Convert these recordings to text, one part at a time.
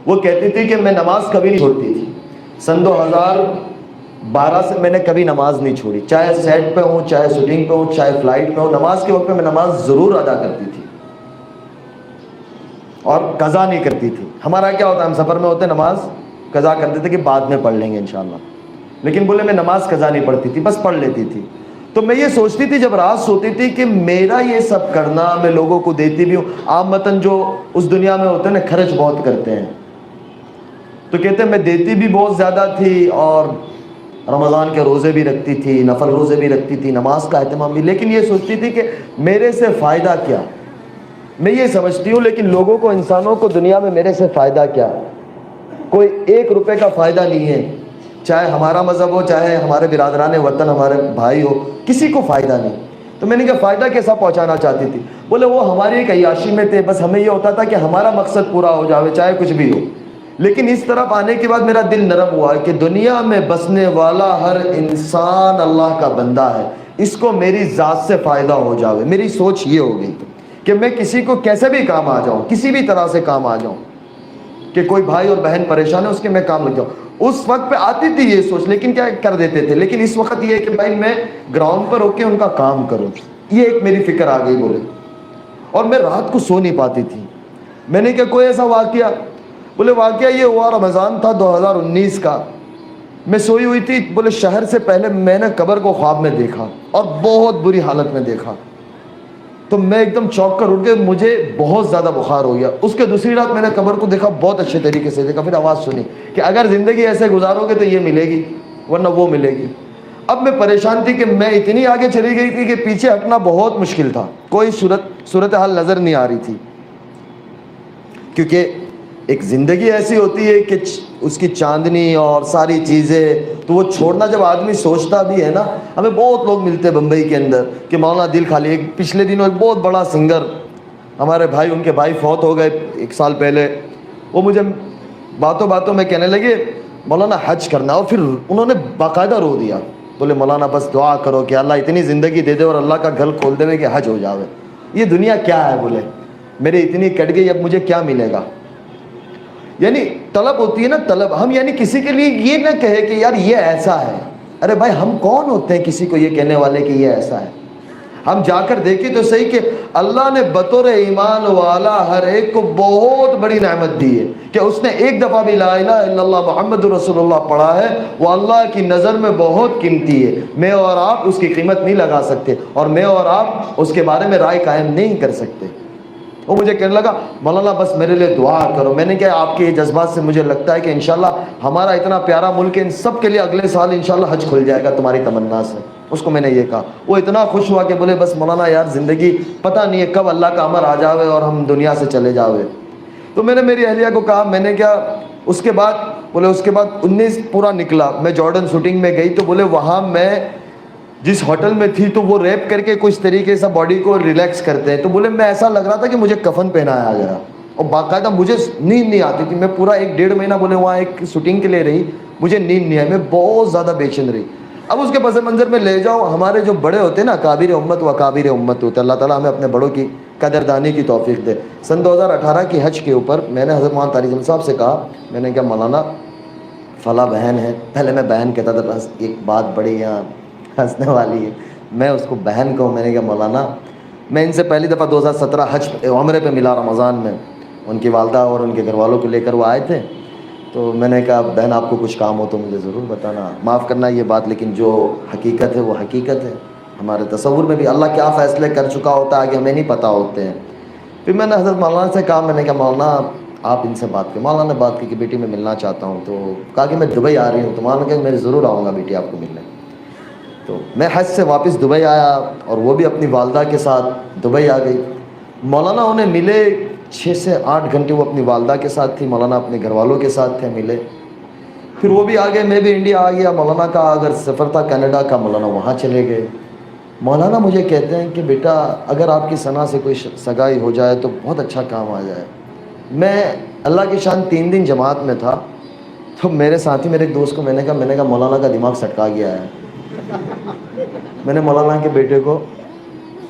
وہ کہتی تھی کہ میں نماز کبھی نہیں چھوڑتی تھی. سن 2012 سے میں نے کبھی نماز نہیں چھوڑی، چاہے سیٹ پہ ہوں، چاہے شوٹنگ پہ ہوں، چاہے فلائٹ پہ ہوں، نماز کے وقت میں نماز ضرور ادا کرتی تھی اور قضا نہیں کرتی تھی. ہمارا کیا ہوتا ہے، ہم سفر میں ہوتے نماز قضا کرتے تھے کہ بعد میں پڑھ لیں گے انشاءاللہ، لیکن بولے میں نماز قضا نہیں پڑھتی تھی، بس پڑھ لیتی تھی. تو میں یہ سوچتی تھی جب رات سوتی تھی کہ میرا یہ سب کرنا، میں لوگوں کو دیتی بھی ہوں. عامتاً جو اس دنیا میں ہوتے ہیں نا، خرچ بہت کرتے ہیں، تو کہتے ہیں میں دیتی بھی بہت زیادہ تھی اور رمضان کے روزے بھی رکھتی تھی، نفل روزے بھی رکھتی تھی، نماز کا اہتمام بھی، لیکن یہ سوچتی تھی کہ میرے سے فائدہ کیا. میں یہ سمجھتی ہوں لیکن لوگوں کو، انسانوں کو دنیا میں میرے سے فائدہ کیا؟ کوئی 1 روپے کا فائدہ نہیں ہے، چاہے ہمارا مذہب ہو، چاہے ہمارے برادران وطن، ہمارے بھائی ہو، کسی کو فائدہ نہیں. تو میں نے کہا فائدہ کیسا پہنچانا چاہتی تھی؟ بولے وہ ہماری ایک عیاشی میں تھے، بس ہمیں یہ ہوتا تھا کہ ہمارا مقصد پورا ہو جاوے چاہے کچھ بھی ہو. لیکن اس طرف آنے کے بعد میرا دل نرم ہوا کہ دنیا میں بسنے والا ہر انسان اللہ کا بندہ ہے، اس کو میری ذات سے فائدہ ہو جاوے. میری سوچ یہ ہو گئی کہ میں کسی کو کیسے بھی کام آ جاؤں، کسی بھی طرح سے کام آ جاؤں، کہ کوئی بھائی اور بہن پریشان ہے اس کے میں کام لگ جاؤں. اس وقت پہ آتی تھی یہ سوچ، لیکن کیا کر دیتے تھے. لیکن اس وقت یہ ہے کہ بھائی میں گراؤنڈ پر ہو کے ان کا کام کروں، یہ ایک میری فکر آ گئی. بولے اور میں رات کو سو نہیں پاتی تھی. میں نے کہا کوئی ایسا واقعہ؟ بولے واقعہ یہ ہوا، رمضان تھا 2019 کا، میں سوئی ہوئی تھی. بولے شہر سے پہلے میں نے قبر کو خواب میں دیکھا اور بہت بری حالت میں دیکھا. تو میں ایک دم چونک کر اٹھ گیا، مجھے بہت زیادہ بخار ہو گیا. اس کے دوسری رات میں نے قبر کو دیکھا، بہت اچھے طریقے سے دیکھا. پھر آواز سنی کہ اگر زندگی ایسے گزارو گے تو یہ ملے گی ورنہ وہ ملے گی. اب میں پریشان تھی کہ میں اتنی آگے چلی گئی تھی کہ پیچھے ہٹنا بہت مشکل تھا، کوئی صورتحال نظر نہیں آ رہی تھی. کیونکہ ایک زندگی ایسی ہوتی ہے کہ اس کی چاندنی اور ساری چیزیں، تو وہ چھوڑنا جب آدمی سوچتا بھی ہے نا. ہمیں بہت لوگ ملتے ہیں بمبئی کے اندر کہ مولانا دل خالی. ایک پچھلے دنوں ایک بہت بڑا سنگر، ہمارے بھائی، ان کے بھائی فوت ہو گئے 1 سال پہلے. وہ مجھے باتوں باتوں میں کہنے لگے مولانا حج کرنا، اور پھر انہوں نے باقاعدہ رو دیا. بولے مولانا بس دعا کرو کہ اللہ اتنی زندگی دے دے اور اللہ کا گھر کھول دے کہ حج ہو جاوے. یہ دنیا کیا ہے؟ بولے میرے اتنی کٹ گئی، اب مجھے کیا ملے گا؟ یعنی طلب ہوتی ہے نا، طلب. ہم یعنی کسی کے لیے یہ نہ کہے کہ یار یہ ایسا ہے. ارے بھائی ہم کون ہوتے ہیں کسی کو یہ کہنے والے کہ یہ ایسا ہے؟ ہم جا کر دیکھیں تو صحیح کہ اللہ نے بطور ایمان والا ہر ایک کو بہت بڑی نعمت دی ہے کہ اس نے ایک دفعہ بھی لا الہ الا اللہ محمد رسول اللہ پڑھا ہے. وہ اللہ کی نظر میں بہت قیمتی ہے. میں اور آپ اس کی قیمت نہیں لگا سکتے، اور میں اور آپ اس کے بارے میں رائے قائم نہیں کر سکتے. وہ مجھے کہنے لگا مولانا بس میرے لیے دعا کرو. میں نے کہا آپ کے جذبات سے مجھے لگتا ہے کہ انشاءاللہ ہمارا اتنا پیارا ملک ہے، ان سب کے لیے اگلے سال انشاءاللہ حج کھل جائے گا تمہاری تمنا سے. اس کو میں نے یہ کہا، وہ اتنا خوش ہوا کہ بولے بس مولانا یار زندگی پتہ نہیں ہے کب اللہ کا امر آ جاوے اور ہم دنیا سے چلے جاوے. تو میں نے میری اہلیہ کو کہا، میں نے کیا اس کے بعد، بولے اس کے بعد 19 پورا نکلا. میں جارڈن شوٹنگ میں گئی تو بولے وہاں میں جس ہوٹل میں تھی تو وہ ریپ کر کے کچھ طریقے سے باڈی کو ریلیکس کرتے ہیں. تو بولے میں ایسا لگ رہا تھا کہ مجھے کفن پہنایا گیا، اور باقاعدہ مجھے نیند نہیں آتی تھی. میں پورا 1 ڈیڑھ مہینہ بولے وہاں ایک شوٹنگ کے لیے رہی، مجھے نیند نہیں آئی، میں بہت زیادہ بے چین رہی. اب اس کے پس منظر میں لے جاؤ، ہمارے جو بڑے ہوتے ہیں نا، کابر امت و کابر امت ہوتے ہیں. اللہ تعالیٰ ہمیں اپنے بڑوں کی قدردانی کی توفیق دے. سن 2018 کی حج کے اوپر میں نے حضرت مولانا طارق جمیل صاحب سے کہا، میں نے کہا مولانا فلاں بہن ہے، پہلے میں بہن کہتا تھا، بس ایک بات بڑی یہاں ہنسنے والی ہے، میں اس کو بہن کہوں. میں نے کہا مولانا میں ان سے پہلی دفعہ 2017 حج عمرے پہ ملا رمضان میں، ان کی والدہ اور ان کے گھر والوں کو لے کر وہ آئے تھے. تو میں نے کہا بہن آپ کو کچھ کام ہو تو مجھے ضرور بتانا، معاف کرنا یہ بات، لیکن جو حقیقت ہے وہ حقیقت ہے. ہمارے تصور میں بھی اللہ کیا فیصلے کر چکا ہوتا ہے آگے ہمیں نہیں پتہ ہوتے ہیں. پھر میں نے حضرت مولانا سے کہا، میں نے کہا مولانا آپ ان سے بات کریں. مولانا نے بات کی کہ بیٹی میں ملنا چاہتا ہوں. تو کہا کہ میں دبئی آ رہی ہوں. تو مولانا کہا میں ضرور آؤں گا بیٹی آپ کو ملنے. تو میں حج سے واپس دبئی آیا اور وہ بھی اپنی والدہ کے ساتھ دبئی آ گئی. مولانا انہیں ملے 6 سے 8 گھنٹے وہ اپنی والدہ کے ساتھ تھی، مولانا اپنے گھر والوں کے ساتھ تھے، ملے. پھر وہ بھی آ گئے، میں بھی انڈیا آ گیا. مولانا کا اگر سفر تھا کینیڈا کا، مولانا وہاں چلے گئے. مولانا مجھے کہتے ہیں کہ بیٹا اگر آپ کی ثنا سے کوئی سگائی ہو جائے تو بہت اچھا کام آ جائے. میں اللہ کی شان 3 دن جماعت میں تھا، تو میرے ساتھی میرے ایک دوست کو میں نے کہا مولانا کا دماغ سٹکا گیا ہے. میں نے مولانا کے بیٹے کو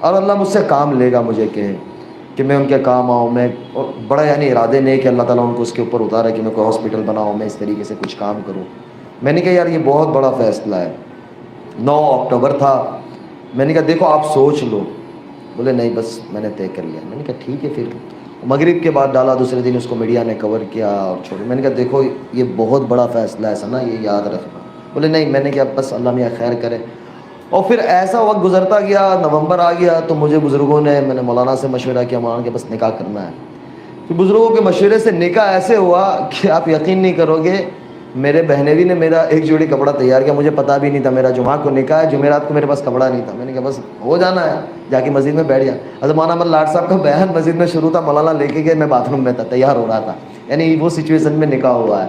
اور اللہ مجھ سے کام لے گا مجھے کہ میں ان کے کام آؤں. میں اور بڑا یعنی ارادے نہیں کہ اللہ تعالیٰ ان کو اس کے اوپر اتارا کہ میں کوئی ہاسپٹل بناؤں, میں اس طریقے سے کچھ کام کروں. میں نے کہا یار یہ بہت بڑا فیصلہ ہے. 9 اکتوبر تھا, میں نے کہا دیکھو آپ سوچ لو. بولے نہیں بس میں نے طے کر لیا. میں نے کہا ٹھیک ہے. پھر مغرب کے بعد ڈالا, دوسرے دن اس کو میڈیا نے کور کیا اور چھوڑا. میں نے کہا دیکھو یہ بہت بڑا فیصلہ ہے ثنا, یہ یاد رکھنا. بولے نہیں. میں نے کہا بس اللہ میاں خیر کرے. اور پھر ایسا وقت گزرتا گیا, نومبر آ گیا تو مجھے بزرگوں نے, میں نے مولانا سے مشورہ کیا, مولانا کہ بس نکاح کرنا ہے. پھر بزرگوں کے مشورے سے نکاح ایسے ہوا کہ آپ یقین نہیں کرو گے, میرے بہنوی نے میرا ایک جوڑی کپڑا تیار کیا. مجھے پتا بھی نہیں تھا میرا جمعہ کو نکاح ہے, جمعرات کو میرے پاس کپڑا نہیں تھا. میں نے کہا بس ہو جانا ہے, جا کے مسجد میں بیٹھ گیا. حضرت مولانا احمد لاٹ صاحب کا بیان مسجد میں شروع تھا, مولانا لے کے گئے, میں باتھ روم میں تھا, تیار ہو رہا تھا. یعنی وہ سچویشن میں نکاح ہوا ہے.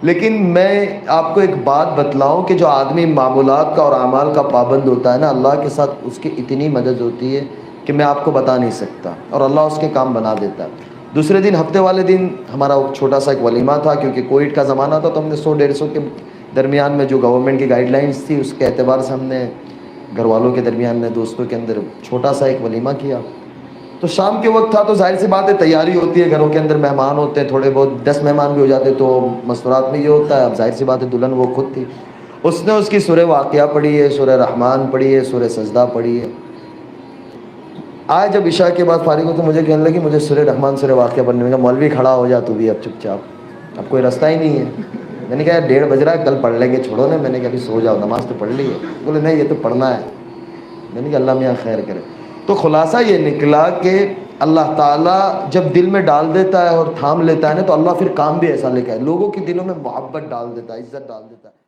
لیکن میں آپ کو ایک بات بتلاؤں کہ جو آدمی معمولات کا اور اعمال کا پابند ہوتا ہے نا, اللہ کے ساتھ اس کی اتنی مدد ہوتی ہے کہ میں آپ کو بتا نہیں سکتا, اور اللہ اس کے کام بنا دیتا ہے. دوسرے دن ہفتے والے دن ہمارا چھوٹا سا ایک ولیمہ تھا, کیونکہ کووڈ کا زمانہ تھا, تو ہم نے 100-150 کے درمیان میں جو گورنمنٹ کی گائیڈ لائنس تھی اس کے اعتبار سے ہم نے گھر والوں کے درمیان میں, دوستوں کے اندر چھوٹا سا ایک ولیمہ کیا. تو شام کے وقت تھا, تو ظاہر سی بات ہے تیاری ہوتی ہے, گھروں کے اندر مہمان ہوتے ہیں, تھوڑے بہت 10 مہمان بھی ہو جاتے, تو مستورات میں یہ ہوتا ہے. اب ظاہر سی بات ہے دلہن وہ خود تھی, اس نے اس کی سورہ واقعہ پڑھی ہے, سورہ رحمان پڑھی ہے, سورہ سجدہ پڑھی ہے. آج جب عشاء کے بعد فارغ ہو تو مجھے کہنے لگی مجھے سورہ رحمان سورہ واقعہ پڑھنے میں. مولوی کھڑا ہو جا تو بھی اب چپ چاپ, اب کوئی رستہ ہی نہیں ہے. میں نے کہا 1:30 بج رہا ہے, کل پڑھ لیں گے, چھوڑو نا. میں نے کہا ابھی سو جاؤ, نماز تو پڑھ لی ہے. بولے نہیں یہ تو پڑھنا ہے. میں نے کہا اللہ میاں خیر کرے. تو خلاصہ یہ نکلا کہ اللہ تعالیٰ جب دل میں ڈال دیتا ہے اور تھام لیتا ہے نا, تو اللہ پھر کام بھی ایسا لے کے آئے, لوگوں کے دلوں میں محبت ڈال دیتا ہے, عزت ڈال دیتا ہے.